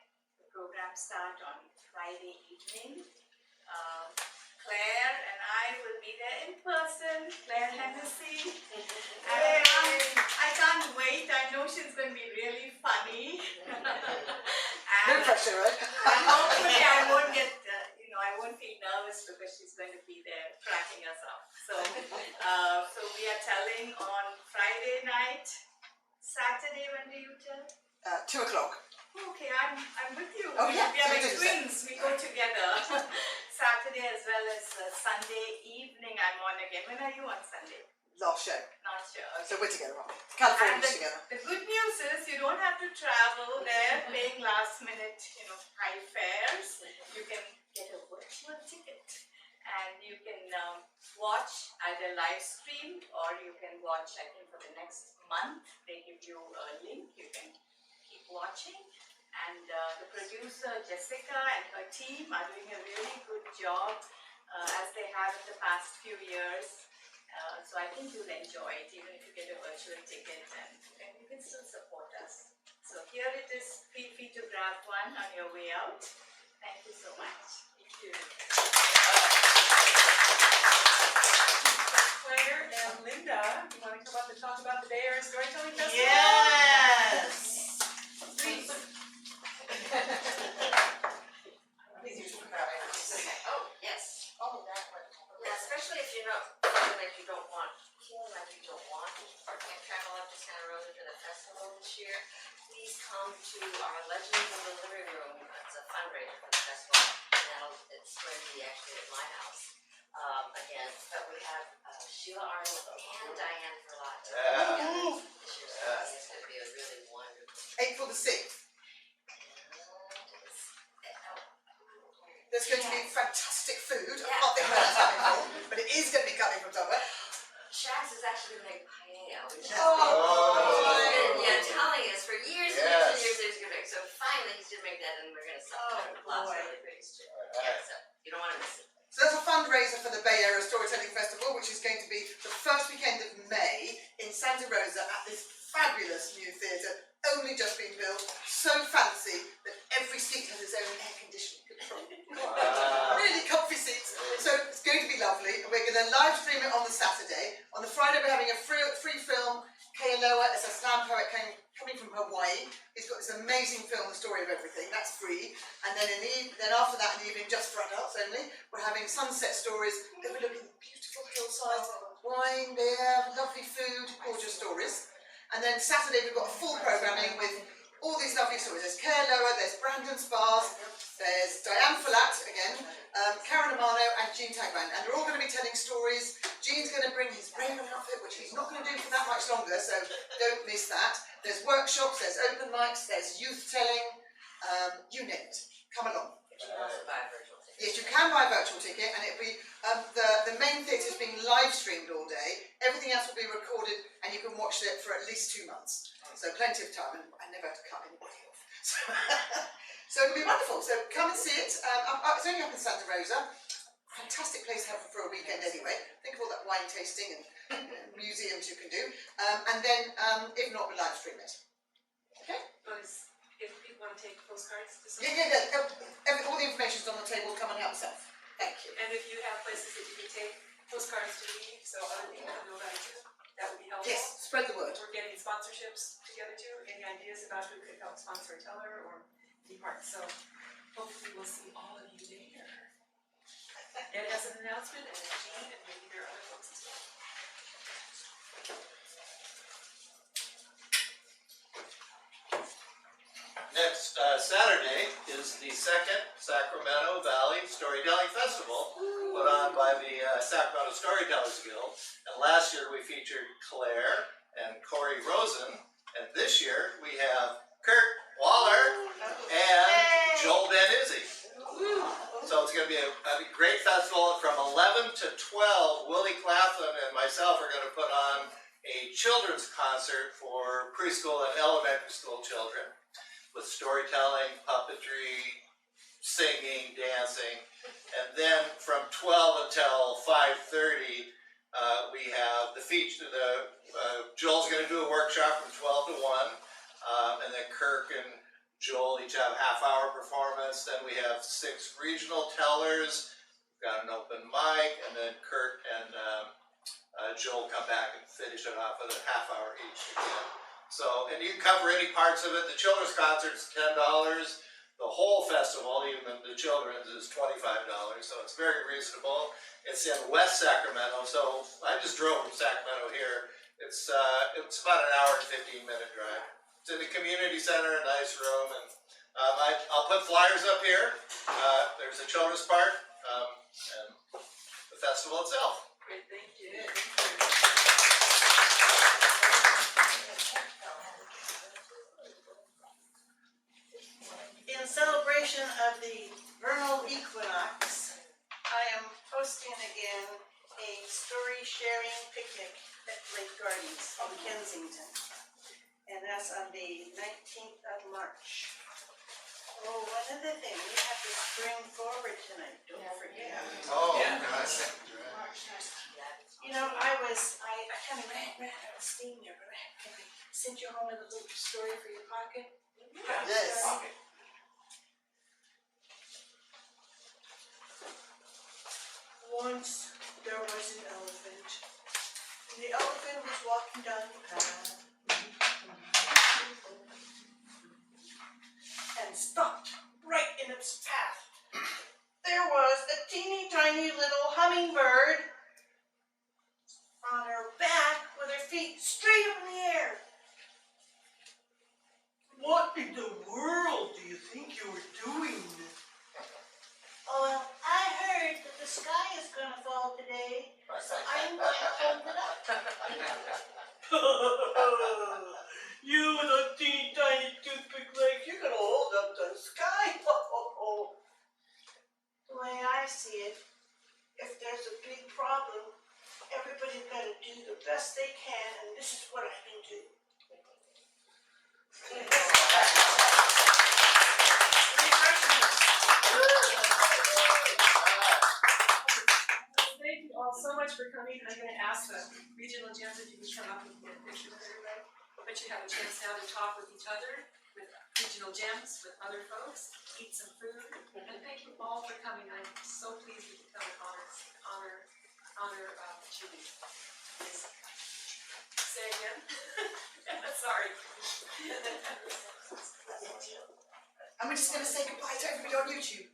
program start on Friday evening. Claire and I will be there in person, Claire Hennessy. And I can't wait, I know she's going to be really funny. No pressure, right? And hopefully I won't get, I won't feel nervous because she's going to be there cracking us up. So, so we are telling on Friday night, Saturday, when do you tell? 2 o'clock. Okay, I'm with you. Oh, yeah. We are like So we do the twins, we go together. Saturday as well as Sunday evening I'm on again. When are you on Sunday? Last show. Not sure. Okay. So we're together, aren't we? California's And together. the good news is you don't have to travel there paying last minute, high fares. You can get a virtual ticket and you can watch either live stream or you can watch, I think for the next month they give you a link, you can keep watching. And the producer Jessica and her team are doing a really good job as they have in the past few years. So I think you'll enjoy it even if you get a virtual ticket and you can still support us. So here it is, feel free to grab one on your way out. Thank you so much. Thank you. Claire and Linda, you want to come up and talk about the Bay Area Storytelling Festival? Yes! Please. Please use your crowd. Oh, yes. Oh, that one. Yeah, especially if you're not feeling like you don't want or can't travel up to Santa Rosa for the festival this year, please come to our Legends in the Living Room. It's a fundraiser for the festival, and it's going to be actually at my house again. But we have Sheila Arnold and Diane Verlotte this year, so I think it's going to be a really wonderful. April the 6th. And There's going to be fantastic food. I Yeah. can't think of where that's coming from, but it is going to be coming from somewhere. Shags is actually going to make paella, which has Oh. been telling us for years and years and years that he's going to make. So finally he's going to make that and we're going to celebrate lots of really big shit. Yeah, so you don't want to miss it. So that's a fundraiser for the Bay Area Storytelling Festival, which is going to be the first weekend of May in Santa Rosa at this fabulous new theatre, only just being built, so fancy that every seat has its own air conditioning control. Wow. Really comfy seats, so it's going to be lovely. lovely. We're going to live stream it on the Saturday. On the Friday, we're having a free film. Kealoha is a slam poet coming from Hawaii. He's got this amazing film, The Story of Everything. That's free. And then then after that, in the evening, just for adults only, we're having sunset stories overlooking beautiful hillsides, wine, beer, lovely food, gorgeous stories. And then Saturday, we've got a full programming with all these lovely stories. There's Kealoha, there's Brandon Spars, there's Diane Follett again, Karen Amano and Jean Tagman. And they're all going to be telling stories. Jean's going to bring his raven outfit, which he's not going to do for that much longer, so don't miss that. There's workshops, there's open mics, there's youth telling, you name it. Come along. You can also buy a virtual ticket. Yes, you can buy a virtual ticket, and it'll be the main theatre is being live streamed all day. Everything else will be recorded, and you can watch it for at least 2 months. So plenty of time, and I never have to cut anybody off. So it'll be wonderful. So come and see it. It's only up in Santa Rosa. Fantastic place to have for a weekend anyway. Think of all that wine tasting and museums you can do. And then, if not, we'll live stream it. Okay? If people want to take postcards to some. Yeah. All the information's on the table. Come and help yourself. Thank you. And if you have places that you can take postcards to me, so other people can know about it too, that would be helpful. Yes, spread the word. We're getting sponsorships together too, any ideas about who could help sponsor a teller or be part, so hopefully we'll see all of you there. Ed has an announcement, and then Jean, and maybe there are other folks as well. Next Saturday is the second Sacramento Valley Storytelling Festival, put on by the Sacramento Storytellers Guild. And last year we featured Claire and Corey Rosen, and this year we have Kurt Waller and Joel Benizzi. So it's going to be a great festival. From 11 to 12, Willie Claflin and myself are going to put on a children's concert for preschool and elementary school children, with storytelling, puppetry, singing, dancing. And then from 12 until 5:30, we have the feature. Joel's going to do a workshop from 12 to 1, and then Kirk and Joel each have a half-hour performance. Then we have 6 regional tellers. We've got an open mic, and then Kirk and Joel come back and finish it off with a half-hour each again. So, and you can cover any parts of it. The children's concert's $10. The whole festival, even the children's, is $25. So it's very reasonable. It's in West Sacramento. So I just drove from Sacramento here. It's about an hour and 15-minute drive. It's in the community center, a nice room, and I'll put flyers up here. There's a children's part and the festival itself. Great, thank you. In celebration of the vernal equinox, I am hosting again a story sharing picnic at Lake Gardens in Kensington. And that's on the 19th of March. Oh, one other thing, we have to spring forward tonight, don't forget. Oh, Yeah. nice. You know, I kind of ran out of steam there, but can I send you home with a little story for your pocket? Yes. Okay. Once there was an elephant, and the elephant was walking down the path and stopped right in its path. There was a teeny tiny little hummingbird on her back with her feet straight up in the air. What in the world do you think you were doing? Oh, well, I heard that the sky is gonna fall today, so I'm gonna hold it up. You with a teeny tiny toothpick legs, you're gonna hold up the sky. The way I see it, if there's a big problem, everybody's gotta do the best they can, and this is what I've been doing. Thank you all so much for coming. I'm going to ask the regional gems if you can come up and get pictures of everybody. But you have a chance now to talk with each other, with regional gems, with other folks, eat some food. And thank you all for coming. I'm so pleased that you come and honor And we're just going to say goodbye to everybody on YouTube.